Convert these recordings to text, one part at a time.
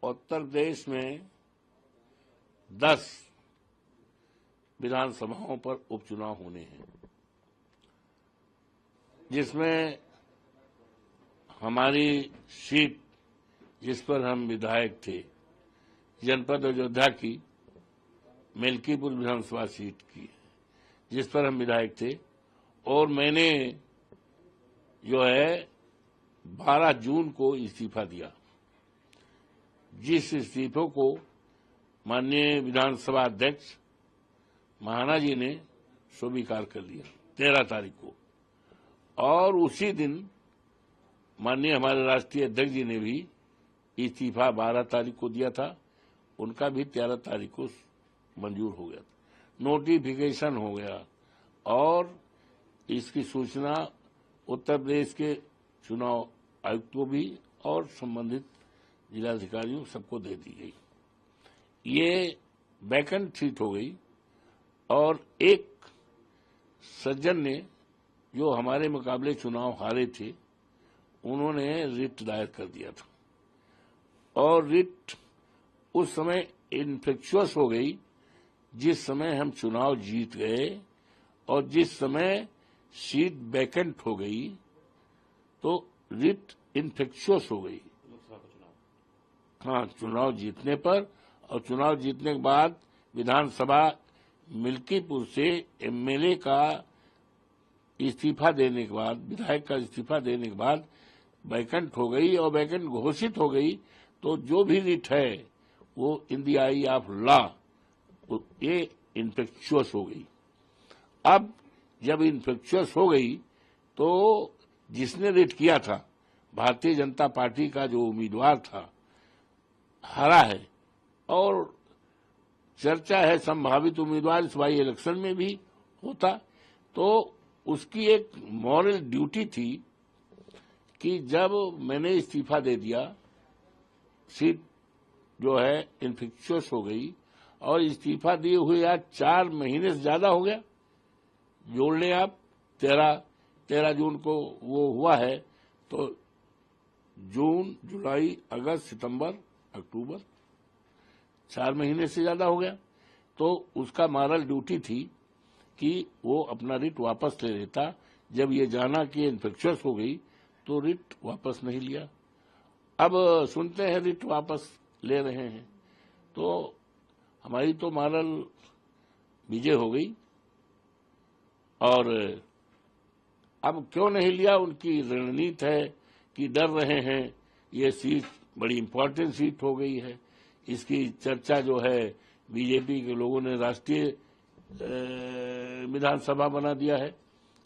उत्तर प्रदेश में 10 विधानसभाओं पर उपचुनाव होने हैं, जिसमें हमारी सीट जिस पर हम विधायक थे, जनपद अयोध्या की मेलकीपुर विधानसभा सीट की, जिस पर हम विधायक थे, और मैंने जो है 12 जून को इस्तीफा दिया। जिस इस्तीफे को माननीय विधानसभा अध्यक्ष महाना जी ने स्वीकार कर लिया 13 तारीख को, और उसी दिन माननीय हमारे राष्ट्रीय अध्यक्ष जी ने भी इस्तीफा 12 तारीख को दिया था। उनका भी 13 तारीख को मंजूर हो गया, नोटिफिकेशन हो गया, और इसकी सूचना उत्तर प्रदेश के चुनाव आयुक्त को भी और संबंधित जिलाधिकारियों सबको दे दी गई। ये वैकेंट सीट हो गई, और एक सज्जन ने जो हमारे मुकाबले चुनाव हारे थे, उन्होंने रिट दायर कर दिया था, और रिट उस समय इन्फेक्शुअस हो गई जिस समय हम चुनाव जीत गए, और जिस समय सीट वैकेंट हो गई तो रिट इन्फेक्शुअस हो गई। हाँ, चुनाव जीतने पर, और चुनाव जीतने के बाद विधानसभा मिल्कीपुर से एमएलए का इस्तीफा देने के बाद, विधायक का इस्तीफा देने के बाद वैकेंट हो गई, और वैकेंट घोषित हो गई, तो जो भी रिट है वो in the I of law ये इन्फेक्शुअस हो गई। अब जब इन्फेक्शुअस हो गई तो जिसने रिट किया था, भारतीय जनता पार्टी का जो उम्मीदवार था, हारा है, और चर्चा है संभावित उम्मीदवार इस बाई इलेक्शन में भी होता, तो उसकी एक मॉरल ड्यूटी थी कि जब मैंने इस्तीफा दे दिया, सीट जो है इन्फेक्शुअस हो गई, और इस्तीफा दिए हुए आज 4 महीने से ज्यादा हो गया, जोड़ लें आप, 13 जून को वो हुआ है, तो जून, जुलाई, अगस्त, सितंबर, अक्टूबर, 4 महीने से ज्यादा हो गया। तो उसका मॉरल ड्यूटी थी कि वो अपना रिट वापस ले लेता। जब ये जाना कि इन्फेक्शुअस हो गई तो रिट वापस नहीं लिया। अब सुनते हैं रिट वापस ले रहे हैं, तो हमारी तो मॉरल विजय हो गई। और अब क्यों नहीं लिया, उनकी रणनीति है कि डर रहे हैं, ये सीट बड़ी इंपॉर्टेंट सीट हो गई है। इसकी चर्चा जो है बीजेपी के लोगों ने राष्ट्रीय विधानसभा बना दिया है,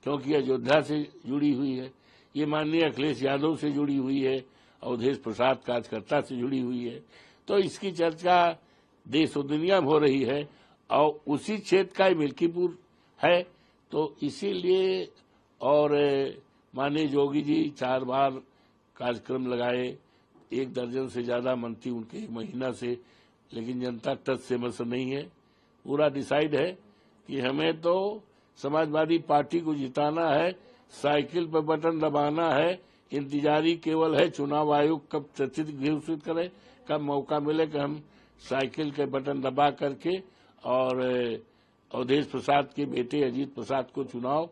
क्योंकि अयोध्या से जुड़ी हुई है, ये माननीय अखिलेश यादव से जुड़ी हुई है, अवधेश प्रसाद कार्यकर्ता से जुड़ी हुई है। तो इसकी चर्चा देश और दुनिया में हो रही है, और उसी क्षेत्र का मिल्कीपुर है, तो इसीलिए। और माननीय योगी जी 4 बार कार्यक्रम लगाए, 1 दर्जन से ज्यादा मंत्री उनके 1 महीना से, लेकिन जनता टच से मस नहीं है। पूरा डिसाइड है कि हमें तो समाजवादी पार्टी को जिताना है, साइकिल पर बटन दबाना है, इंतजारी केवल है चुनाव आयोग कब तिथि घोषित करे, कब मौका मिले कि हम साइकिल के बटन दबा करके और अवधेश प्रसाद के बेटे अजीत प्रसाद को चुनाव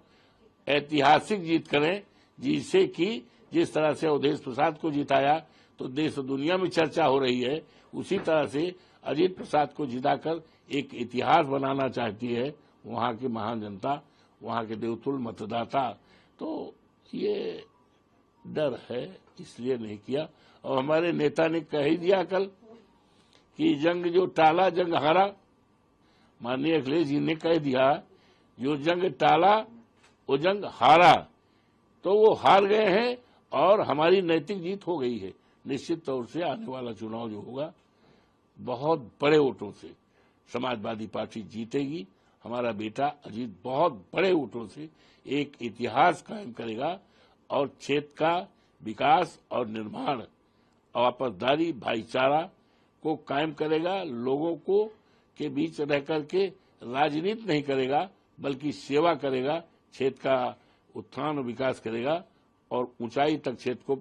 ऐतिहासिक जीत करें, जिससे कि जिस तरह से अवधेश प्रसाद को जिताया तो देश और दुनिया में चर्चा हो रही है, उसी तरह से अजीत प्रसाद को जिताकर एक इतिहास बनाना चाहती है वहां की महान जनता, वहां के देवतुल्य मतदाता। तो ये डर है, इसलिए नहीं किया। और हमारे नेता ने कह ही दिया कल कि जंग जो टाला जंग हारा। माननीय अखिलेश जी ने कह दिया, जो जंग टाला वो जंग हारा, तो वो हार गए हैं, और हमारी नैतिक जीत हो गई है। निश्चित तौर से आने वाला चुनाव जो होगा बहुत बड़े वोटों से समाजवादी पार्टी जीतेगी। हमारा बेटा अजीत बहुत बड़े वोटों से एक इतिहास कायम करेगा, और क्षेत्र का विकास और निर्माण, आपसदारी, भाईचारा को कायम करेगा। लोगों को के बीच रह करके राजनीति नहीं करेगा, बल्कि सेवा करेगा, क्षेत्र का उत्थान और विकास करेगा, और ऊंचाई तक क्षेत्र को